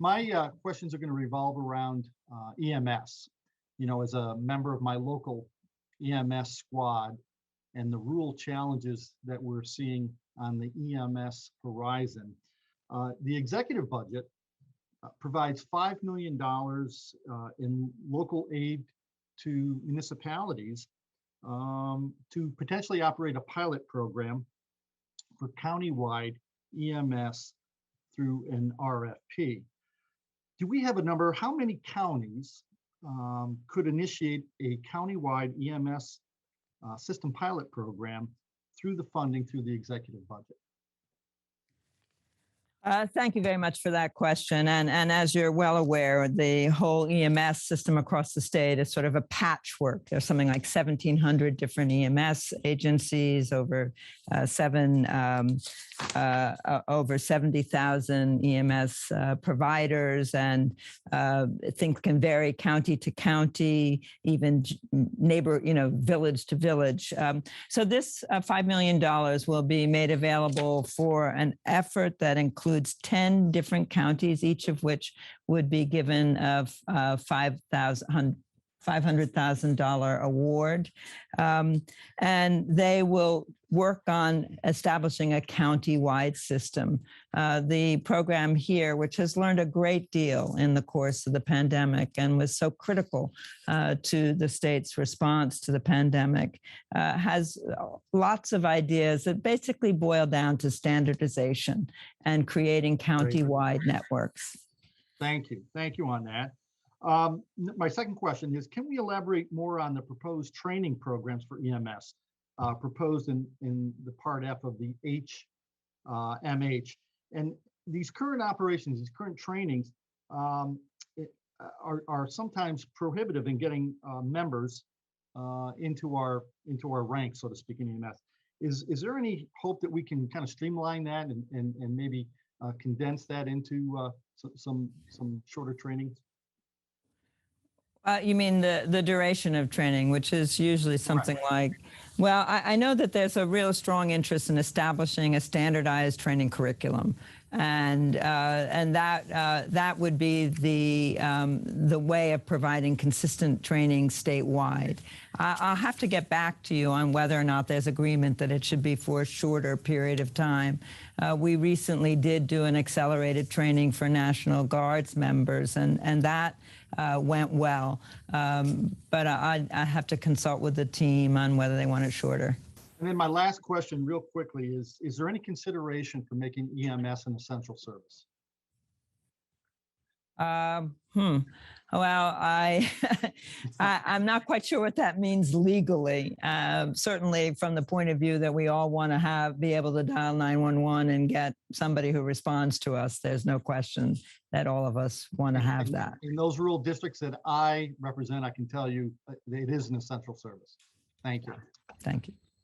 My questions are going to revolve around EMS. You know, as a member of my local EMS squad and the rural challenges that we're seeing on the EMS horizon, the executive budget provides $5 million in local aid to municipalities to potentially operate a pilot program for countywide EMS through an RFP. Do we have a number? How many counties could initiate a countywide EMS system pilot program through the funding through the executive budget? Thank you very much for that question. And as you're well aware, the whole EMS system across the state is sort of a patchwork. There's something like 1,700 different EMS agencies, over 70,000 EMS providers, and things can vary county to county, even village to village. So this $5 million will be made available for an effort that includes 10 different counties, each of which would be given a $500,000 award. And they will work on establishing a county-wide system. The program here, which has learned a great deal in the course of the pandemic and was so critical to the state's response to the pandemic, has lots of ideas that basically boil down to standardization and creating county-wide networks. Thank you. Thank you on that. My second question is, can we elaborate more on the proposed training programs for EMS proposed in the Part F of the HMH? And these current operations, these current trainings are sometimes prohibitive in getting members into our ranks, so to speak, in EMS. Is there any hope that we can kind of streamline that and maybe condense that into some shorter trainings? You mean the duration of training, which is usually something like, well, I know that there's a real strong interest in establishing a standardized training curriculum, and that would be the way of providing consistent training statewide. I'll have to get back to you on whether or not there's agreement that it should be for a shorter period of time. We recently did do an accelerated training for National Guards members, and that went well. But I have to consult with the team on whether they want it shorter. And then my last question real quickly is there any consideration for making EMS an essential service? Well, I'm not quite sure what that means legally. Certainly from the point of view that we all want to be able to dial 911 and get somebody who responds to us, there's no question that all of us want to have that. In those rural districts that I represent, I can tell you it is an essential service. Thank you. Thank you.